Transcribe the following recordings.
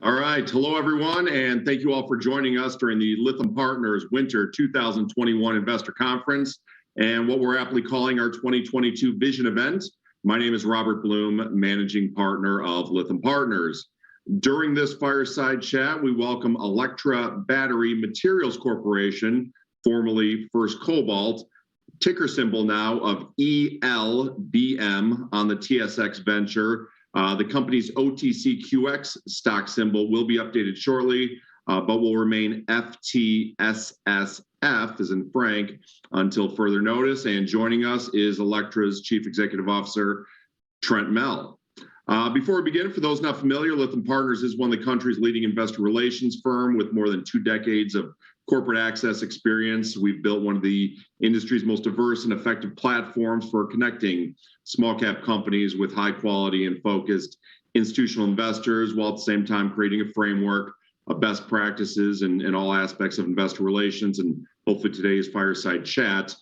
All right. Hello, everyone, and thank you all for joining us during the Lytham Partners Winter 2021 Investor Conference and what we're aptly calling our 2022 Vision Event. My name is Robert Blum, Managing Partner of Lytham Partners. During this fireside chat, we welcome Electra Battery Materials Corporation, formerly First Cobalt, ticker symbol now of ELBM on the TSX venture. The company's OTCQX stock symbol will be updated shortly, but will remain FTSSF, as in Frank, until further notice. And joining us is Electra's Chief Executive Officer, Trent Mell. Before we begin, for those not familiar, Lytham Partners is one of the country's leading investor relations firm with more than 2 decades of corporate access experience. We've built one of the industry's most diverse and effective platforms for connecting small cap companies with high quality and focused institutional investors, while at the same time creating a framework of best practices in all aspects of investor relations. And hopefully today's fireside chat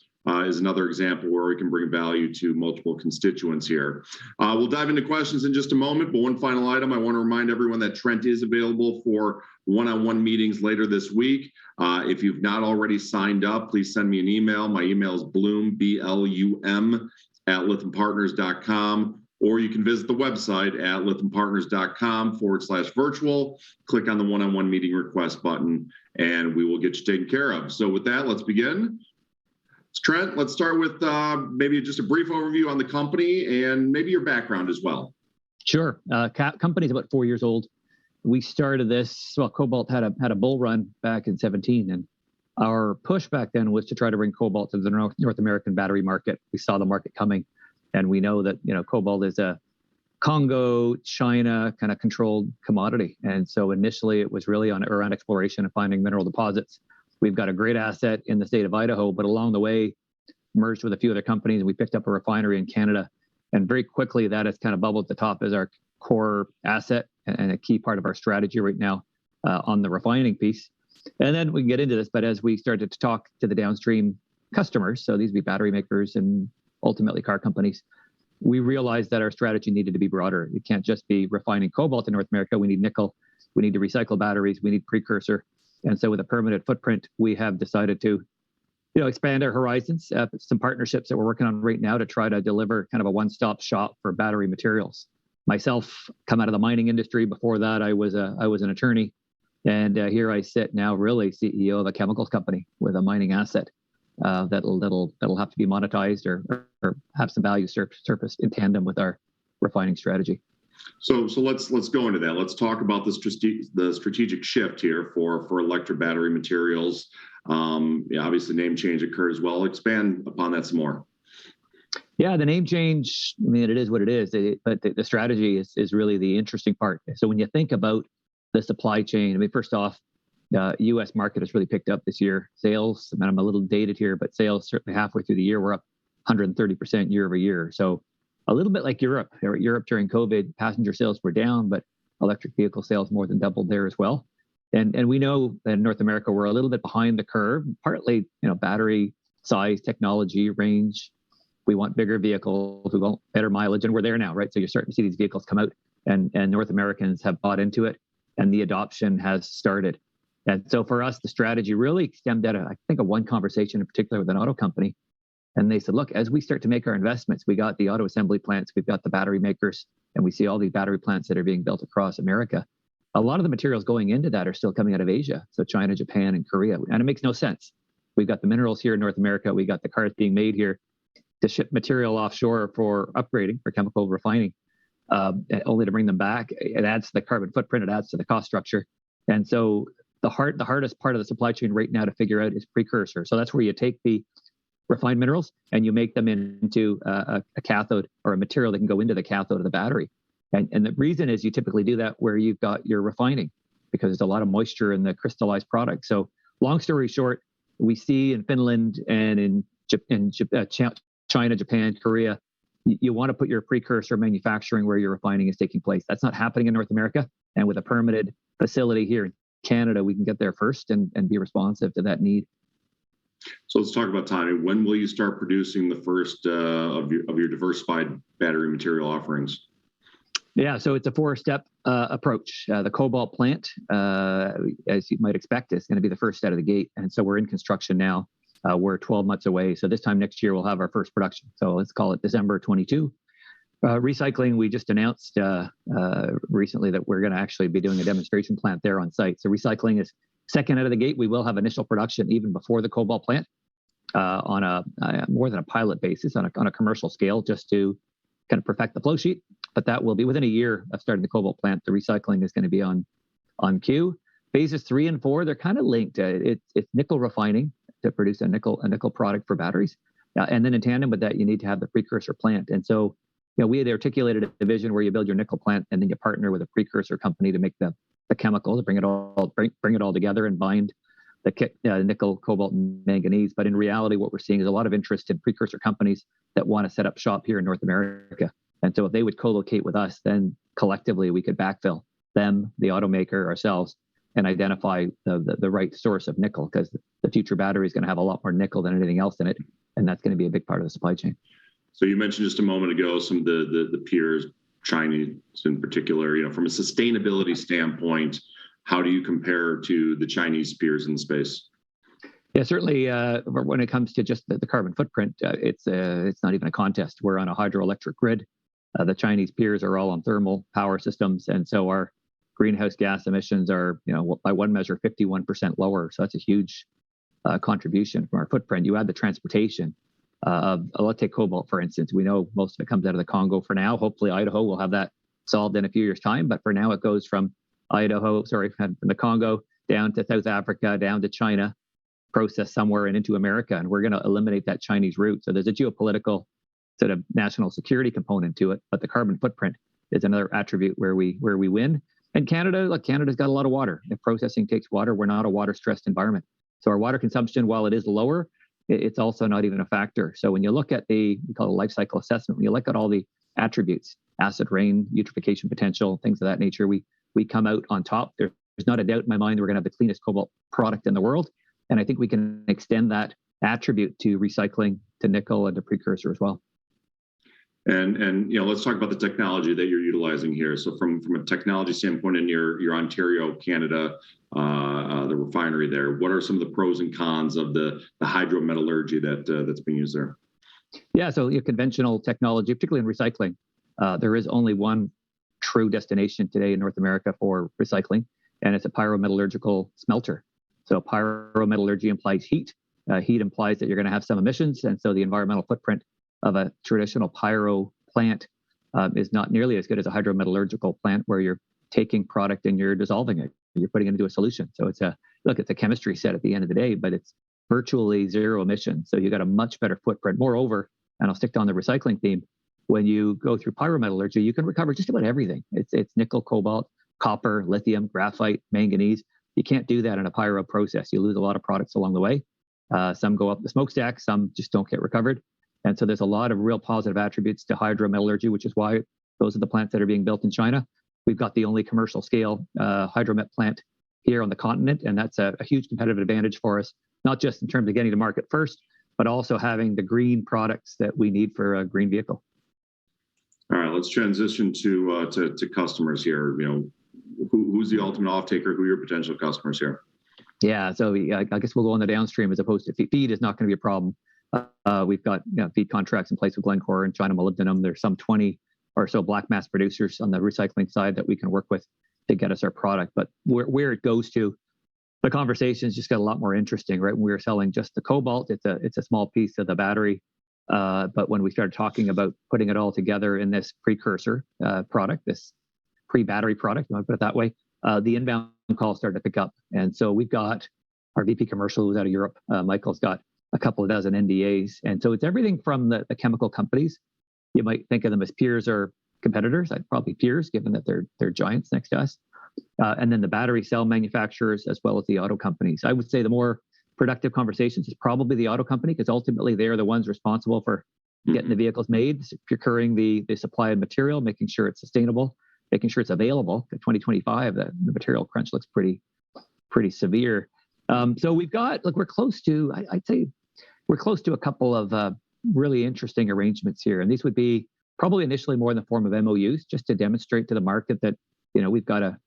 is another example where we can bring value to multiple constituents here. We'll dive into questions in just a moment, but one final item, I want to remind everyone that Trent is available for one-on-one meetings later this week. If you've not already signed up, please send me an email. My email is Blum, B-L-U-M, @lythampartners.com, or you can visit the website at lythampartners.com/virtual. Click on the one-on-one meeting request button, and we will get you taken care of. So with that, let's begin. Trent, let's start with maybe just a brief overview on the company and maybe your background as well. Sure. Company's about 4 years old. We started this, well, Cobalt had a bull run back in 17, and our push back then was to try to bring Cobalt to the North American battery market. We saw the market coming, and we know that Cobalt is a Congo, China kind of controlled commodity. And so initially it was really around exploration and finding mineral deposits. We've got a great asset in the state of Idaho, but along the way, merged with a few other companies, and we picked up a refinery in Canada. And very quickly, that has kind of bubbled to the top as our core asset and a key part of our strategy right now on the refining piece. And then we can get into this, but as we started to talk to the downstream customers, so these would be battery makers and ultimately car companies, we realized that our strategy needed to be broader. It can't just be refining cobalt in North America. We need nickel. We need to recycle batteries. We need precursor. And so with a permanent footprint, we have decided to expand our horizons, some partnerships that we're working on right now to try to deliver kind of a one-stop shop for battery materials. Myself, come out of the mining industry. Before that, I was an attorney. And here I sit now, really CEO of a chemicals company with a mining asset that'll have to be monetized or have some value surfaced in tandem with our refining strategy. So let's go into that. Let's talk about the strategic shift here for Electra Battery Materials. Obviously, name change occurred as well. Expand upon that some more. Yeah, the name change, I mean, it is what it is, but the strategy is really the interesting part. So when you think about the supply chain, I mean, first off, the U.S. market has really picked up this year. Sales, I mean, I'm a little dated here, but sales certainly halfway through the year, we're up 130% year over year. So a little bit like Europe. Europe during COVID, passenger sales were down, but electric vehicle sales more than doubled there as well. And we know that in North America, we're a little bit behind the curve, partly, battery size, technology, range. We want bigger vehicles, we want better mileage, and we're there now, right? So you're starting to see these vehicles come out, and North Americans have bought into it, and the adoption has started. And so for us, the strategy really stemmed out of, I think, one conversation in particular with an auto company. And they said, look, as we start to make our investments, we got the auto assembly plants, we've got the battery makers, and we see all these battery plants that are being built across America. A lot of the materials going into that are still coming out of Asia, so China, Japan, and Korea. And it makes no sense. We've got the minerals here in North America, we got the cars being made here to ship material offshore for upgrading, for chemical refining, only to bring them back. It adds to the carbon footprint, it adds to the cost structure. And so the hardest part of the supply chain right now to figure out is precursor. So that's where you take the refined minerals and you make them into a cathode or a material that can go into the cathode of the battery. And the reason is you typically do that where you've got your refining, because there's a lot of moisture in the crystallized product. So long story short, we see in Finland and in China, Japan, Korea, you want to put your precursor manufacturing where your refining is taking place. That's not happening in North America. And with a permitted facility here in Canada, we can get there first and be responsive to that need. So let's talk about timing. When will you start producing the first of your diversified battery material offerings? Yeah, so it's a four-step approach. The cobalt plant, as you might expect, is going to be the first out of the gate. And so we're in construction now. We're 12 months away. So this time next year, we'll have our first production. So let's call it December 22. Recycling, we just announced recently that we're going to actually be doing a demonstration plant there on site. So recycling is second out of the gate. We will have initial production even before the cobalt plant on a more than a pilot basis on a commercial scale, just to kind of perfect the flow sheet. But that will be within a year of starting the cobalt plant. The recycling is going to be on queue. Phases 3 and 4, they're kind of linked. It's nickel refining to produce a nickel product for batteries. And then in tandem with that, you need to have the precursor plant. And so, we had articulated a vision where you build your nickel plant and then you partner with a precursor company to make the chemicals, bring it all together and bind the nickel, cobalt, and manganese. But in reality, what we're seeing is a lot of interest in precursor companies that want to set up shop here in North America. And so if they would co-locate with us, then collectively we could backfill them, the automaker, ourselves, and identify the right source of nickel, because the future battery is going to have a lot more nickel than anything else in it. And that's going to be a big part of the supply chain. So you mentioned just a moment ago some of the peers, Chinese in particular, from a sustainability standpoint, how do you compare to the Chinese peers in the space? Yeah, certainly when it comes to just the carbon footprint, it's not even a contest. We're on a hydroelectric grid. The Chinese peers are all on thermal power systems. And so our greenhouse gas emissions are, by one measure, 51% lower. So that's a huge contribution from our footprint. You add the transportation of, let's take cobalt, for instance. We know most of it comes out of the Congo for now. Hopefully Idaho will have that solved in a few years' time. But for now, it goes from from the Congo down to South Africa, down to China, processed somewhere and into America. And we're going to eliminate that Chinese route. So there's a geopolitical sort of national security component to it. But the carbon footprint is another attribute where we win. And Canada's got a lot of water. If processing takes water, we're not a water-stressed environment. So our water consumption, while it is lower, it's also not even a factor. So when you look at we call it a life cycle assessment, when you look at all the attributes, acid rain, eutrophication potential, things of that nature, we come out on top. There's not a doubt in my mind that we're going to have the cleanest cobalt product in the world. And I think we can extend that attribute to recycling, to nickel, and to precursor as well. And let's talk about the technology that you're utilizing here. So from a technology standpoint in your Ontario, Canada, the refinery there, what are some of the pros and cons of the hydrometallurgy that's being used there? Yeah, so conventional technology, particularly in recycling, there is only one true destination today in North America for recycling, and it's a pyrometallurgical smelter. So pyrometallurgy implies heat. Heat implies that you're going to have some emissions, and so the environmental footprint of a traditional pyro plant is not nearly as good as a hydrometallurgical plant, where you're taking product and you're dissolving it. You're putting it into a solution. So it's a chemistry set at the end of the day, but it's virtually zero emissions. So you got a much better footprint. Moreover, and I'll stick on the recycling theme, when you go through pyrometallurgy, you can recover just about everything. It's nickel, cobalt, copper, lithium, graphite, manganese. You can't do that in a pyro process. You lose a lot of products along the way. Some go up the smokestack, some just don't get recovered. And so there's a lot of real positive attributes to hydrometallurgy, which is why those are the plants that are being built in China. We've got the only commercial scale hydromet plant here on the continent, and that's a huge competitive advantage for us, not just in terms of getting to market first, but also having the green products that we need for a green vehicle. All right, let's transition to customers here. Who's the ultimate off-taker? Who are your potential customers here? Yeah, so I guess we'll go on the downstream as opposed to feed. Feed is not going to be a problem. We've got feed contracts in place with Glencore and China Molybdenum. There's some 20 or so black mass producers on the recycling side that we can work with to get us our product. But where it goes to, the conversations just got a lot more interesting, right? When we were selling just the cobalt, it's a small piece of the battery. But when we started talking about putting it all together in this precursor product, this pre-battery product, you want to put it that way, the inbound calls started to pick up. And so we've got our VP commercial who's out of Europe. Michael's got a couple of dozen NDAs. And so it's everything from the chemical companies. You might think of them as peers or competitors. I'd probably peers, given that they're giants next to us. And then the battery cell manufacturers, as well as the auto companies. I would say the more productive conversations is probably the auto company, because ultimately they're the ones responsible for getting the vehicles made, procuring the supply of material, making sure it's sustainable, making sure it's available. In 2025, the material crunch looks pretty severe. So we've got, we're close to, I'd say we're close to a couple of really interesting arrangements here. And these would be probably initially more in the form of MOUs, just to demonstrate to the market that we've got a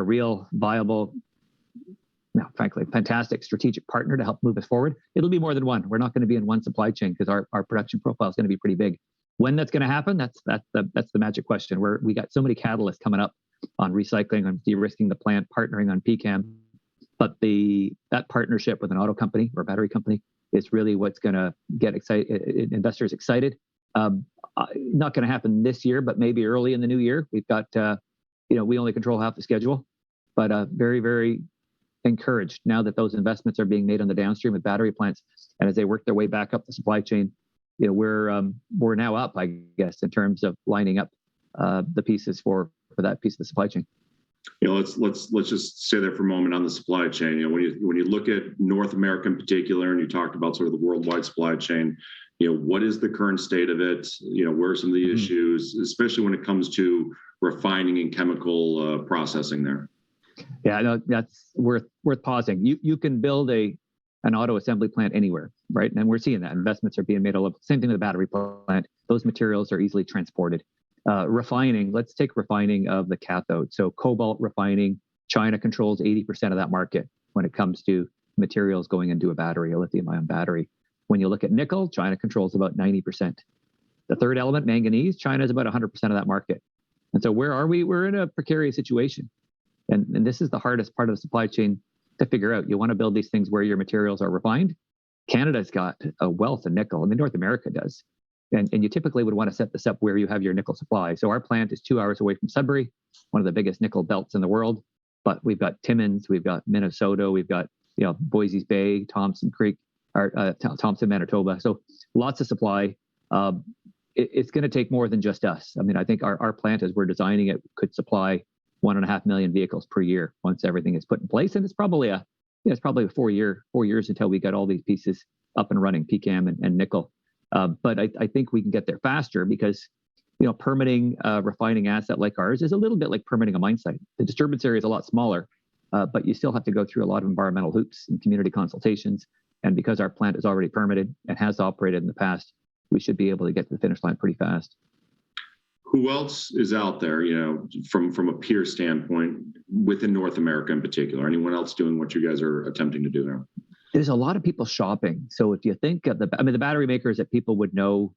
real viable, frankly, fantastic strategic partner to help move us forward. It'll be more than one. We're not going to be in one supply chain because our production profile is going to be pretty big. When that's going to happen, that's the magic question. We got so many catalysts coming up on recycling, on de-risking the plant, partnering on PCAM. But that partnership with an auto company or battery company is really what's going to get investors excited. Not going to happen this year, but maybe early in the new year. We've got, we only control half the schedule, but very, very encouraged now that those investments are being made on the downstream with battery plants, and as they work their way back up the supply chain, we're now up, I guess, in terms of lining up the pieces for that piece of the supply chain. Let's just stay there for a moment on the supply chain. When you look at North America in particular, and you talked about sort of the worldwide supply chain, what is the current state of it? Where are some of the issues, especially when it comes to refining and chemical processing there? Yeah, no, that's worth pausing. You can build an auto assembly plant anywhere, right? And we're seeing that investments are being made all over. Same thing with the battery plant. Those materials are easily transported. Refining, let's take refining of the cathode. So cobalt refining, China controls 80% of that market when it comes to materials going into a battery, a lithium-ion battery. When you look at nickel, China controls about 90%. The third element, manganese, China is about 100% of that market. And so where are we? We're in a precarious situation. And this is the hardest part of the supply chain to figure out. You want to build these things where your materials are refined. Canada's got a wealth of nickel. I mean, North America does. And you typically would want to set this up where you have your nickel supply. So our plant is 2 hours away from Sudbury, one of the biggest nickel belts in the world. But we've got Timmins, we've got Minnesota, we've got Boise's Bay, Thompson Creek, or Thompson, Manitoba. So lots of supply. It's going to take more than just us. I mean, I think our plant, as we're designing it, could supply 1.5 million vehicles per year once everything is put in place. And it's probably a 4 years until we got all these pieces up and running, PCAM and nickel. But I think we can get there faster because, permitting a refining asset like ours is a little bit like permitting a mine site. The disturbance area is a lot smaller, but you still have to go through a lot of environmental hoops and community consultations. And because our plant is already permitted and has operated in the past, we should be able to get to the finish line pretty fast. Who else is out there, from a peer standpoint within North America in particular? Anyone else doing what you guys are attempting to do there? There's a lot of people shopping. So if you think of the battery makers that people would know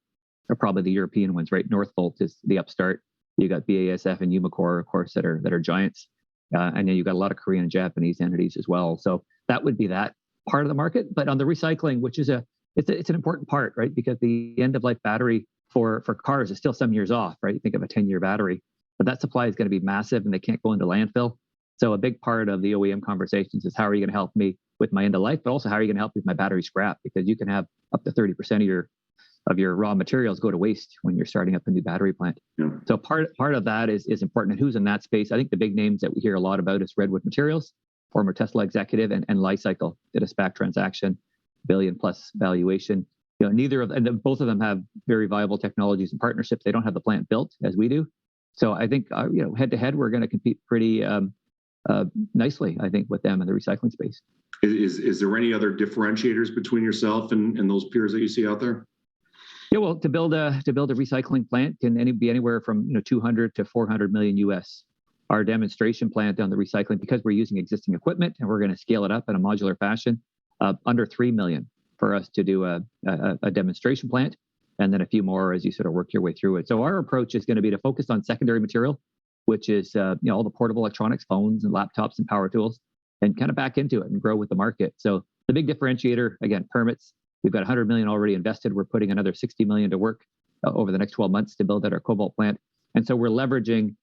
are probably the European ones, right? Northvolt is the upstart. You got BASF and Umicore, of course, that are giants. And then you got a lot of Korean and Japanese entities as well. So that would be that part of the market. But on the recycling, which is it's an important part, right? Because the end of life battery for cars is still some years off, right? You think of a 10-year battery, but that supply is going to be massive and they can't go into landfill. So a big part of the OEM conversations is how are you going to help me with my end of life, but also how are you going to help with my battery scrap? Because you can have up to 30% of your raw materials go to waste when you're starting up a new battery plant. Yeah. So part of that is important. And who's in that space? I think the big names that we hear a lot about is Redwood Materials, former Tesla executive, and Li-Cycle did a SPAC transaction, $1 billion+ valuation. Both of them have very viable technologies and partnerships. They don't have the plant built as we do. So I think head to head, we're going to compete pretty nicely, I think, with them in the recycling space. Is there any other differentiators between yourself and those peers that you see out there? Yeah, well, to build a recycling plant can be anywhere from 200 to 400 million US. Our demonstration plant on the recycling, because we're using existing equipment and we're going to scale it up in a modular fashion, under 3 million for us to do a demonstration plant, and then a few more as you sort of work your way through it. So our approach is going to be to focus on secondary material, which is all the portable electronics, phones and laptops and power tools, and kind of back into it and grow with the market. So the big differentiator, again, permits. We've got 100 million already invested. We're putting another 60 million to work over the next 12 months to build out our cobalt plant. And so we're leveraging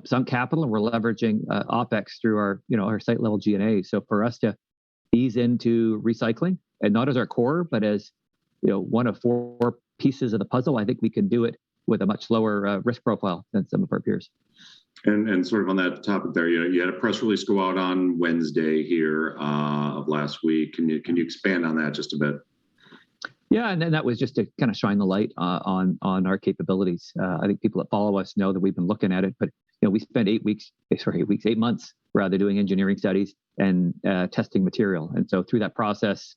some capital, and we're leveraging OpEx through our site level G&A. So for us to ease into recycling, and not as our core, but as one of 4 pieces of the puzzle, I think we can do it with a much lower risk profile than some of our peers. And sort of on that topic there, you had a press release go out on Wednesday here of last week. Can you expand on that just a bit? Yeah, and then that was just to kind of shine the light on our capabilities. I think people that follow us know that we've been looking at it, but we spent 8 months rather, doing engineering studies and testing material. And so through that process,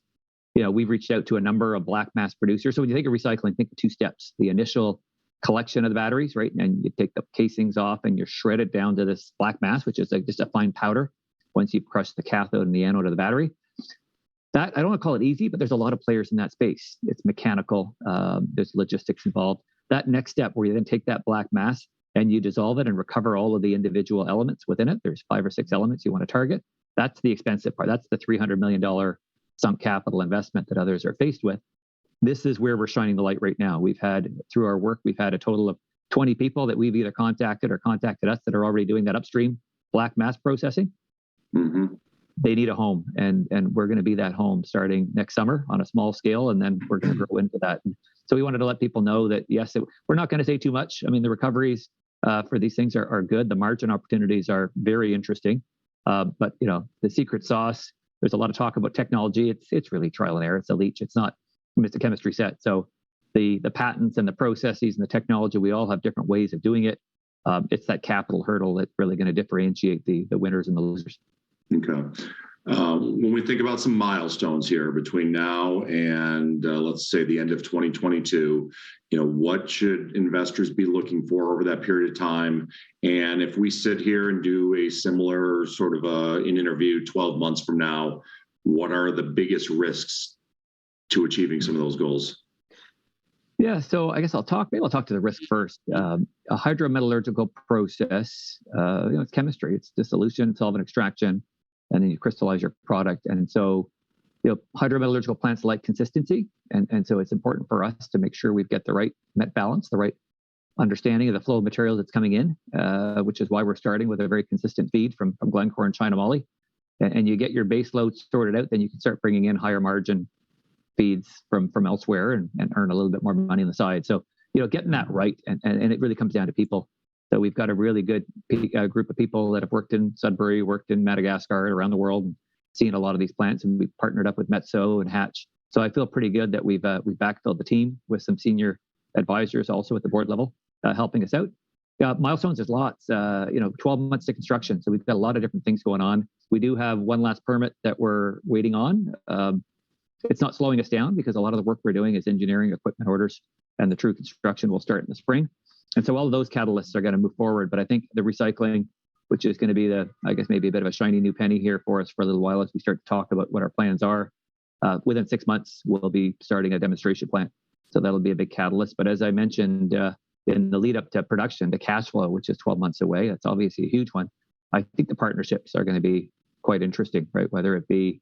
we've reached out to a number of black mass producers. So when you think of recycling, think of 2 steps. The initial collection of the batteries, right? And you take the casings off and you shred it down to this black mass, which is like just a fine powder once you've crushed the cathode and the anode of the battery. That, I don't want to call it easy, but there's a lot of players in that space. It's mechanical, there's logistics involved. That next step where you then take that black mass and you dissolve it and recover all of the individual elements within it. There's 5 or 6 elements you want to target. That's the expensive part. That's the $300 million sunk capital investment that others are faced with. This is where we're shining the light right now. We've had, through our work, we've had a total of 20 people that we've either contacted or contacted us that are already doing that upstream black mass processing. Mm-hmm. They need a home, and we're going to be that home starting next summer on a small scale, and then we're going to grow into that. And so we wanted to let people know that, yes, we're not going to say too much. I mean, the recoveries for these things are good. The margin opportunities are very interesting. But, you know, the secret sauce, there's a lot of talk about technology. It's really trial and error. It's a leach. It's not, it's a chemistry set. So the patents and the processes and the technology, we all have different ways of doing it. It's that capital hurdle that's really going to differentiate the winners and the losers. Okay. When we think about some milestones here between now and let's say the end of 2022, you know, what should investors be looking for over that period of time? And if we sit here and do a similar sort of an interview 12 months from now, what are the biggest risks to achieving some of those goals? Yeah, so I guess I'll talk to the risk first. A hydrometallurgical process, you know, it's chemistry. It's dissolution, solvent extraction, and then you crystallize your product. And so, you know, hydrometallurgical plants like consistency. And so it's important for us to make sure we've got the right met balance, the right understanding of the flow of material that's coming in, which is why we're starting with a very consistent feed from Glencore and China Moly. And you get your base load sorted out, then you can start bringing in higher margin feeds from elsewhere and earn a little bit more money on the side. So, you know, getting that right, and it really comes down to people. So we've got a really good group of people that have worked in Sudbury, worked in Madagascar, around the world, and seen a lot of these plants, and we've partnered up with Metso and Hatch. So I feel pretty good that we've backfilled the team with some senior advisors also at the board level, helping us out. Milestones, there's lots, 12 months to construction. So we've got a lot of different things going on. We do have one last permit that we're waiting on. It's not slowing us down because a lot of the work we're doing is engineering, equipment orders, and the true construction will start in the spring. And so all of those catalysts are going to move forward. But I think the recycling, which is going to be maybe a bit of a shiny new penny here for us for a little while as we start to talk about what our plans are. Within 6 months, we'll be starting a demonstration plant. So that'll be a big catalyst. But as I mentioned, in the lead up to production, the cash flow, which is 12 months away, that's obviously a huge one. I think the partnerships are going to be quite interesting, right? Whether it be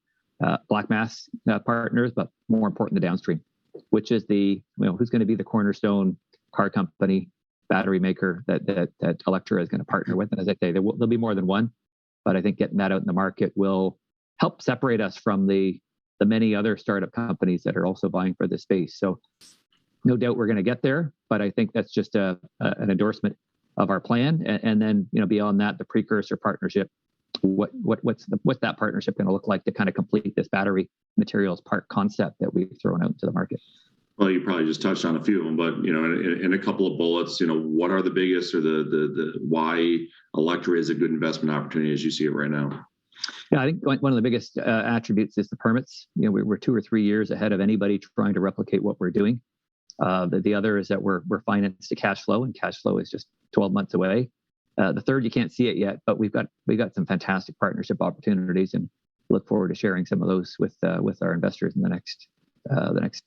black mass partners, but more important, the downstream, which is who's going to be the cornerstone car company, battery maker that Electra is going to partner with. And as I say, there'll be more than one, but I think getting that out in the market will help separate us from the many other startup companies that are also vying for this space. So no doubt we're going to get there, but I think that's just an endorsement of our plan. And then, you know, beyond that, the precursor partnership, what's that partnership going to look like to kind of complete this battery materials part concept that we've thrown out into the market? Well, you probably just touched on a few of them, but, you know, in a couple of bullets, you know, what are the biggest or the why Electra is a good investment opportunity as you see it right now? Yeah, I think one of the biggest attributes is the permits. You know, we're 2 or 3 years ahead of anybody trying to replicate what we're doing. The other is that we're financed to cash flow, and cash flow is just 12 months away. The third, you can't see it yet, but we've got some fantastic partnership opportunities, and look forward to sharing some of those with our investors in the next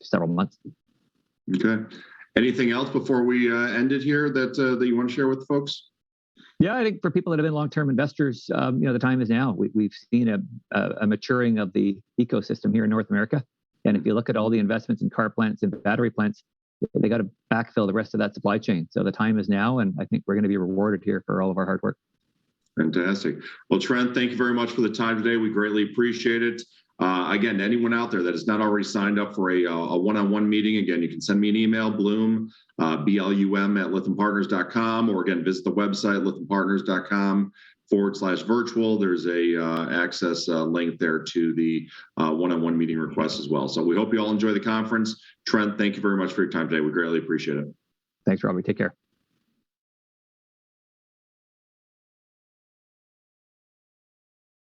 several months. Okay. Anything else before we end it here that you want to share with the folks? Yeah, I think for people that have been long-term investors, the time is now. We've seen a maturing of the ecosystem here in North America. And if you look at all the investments in car plants and battery plants, they got to backfill the rest of that supply chain. So the time is now, and I think we're going to be rewarded here for all of our hard work. Fantastic. Well, Trent, thank you very much for the time today. We greatly appreciate it. Again, anyone out there that has not already signed up for a one-on-one meeting, again, you can send me an email, Blum, BLUM at lythampartners.com, or again, visit the website, lythampartners.com/virtual. There's a access link there to the one-on-one meeting request as well. So we hope you all enjoy the conference. Trent, thank you very much for your time today. We greatly appreciate it. Thanks, Robbie. Take care.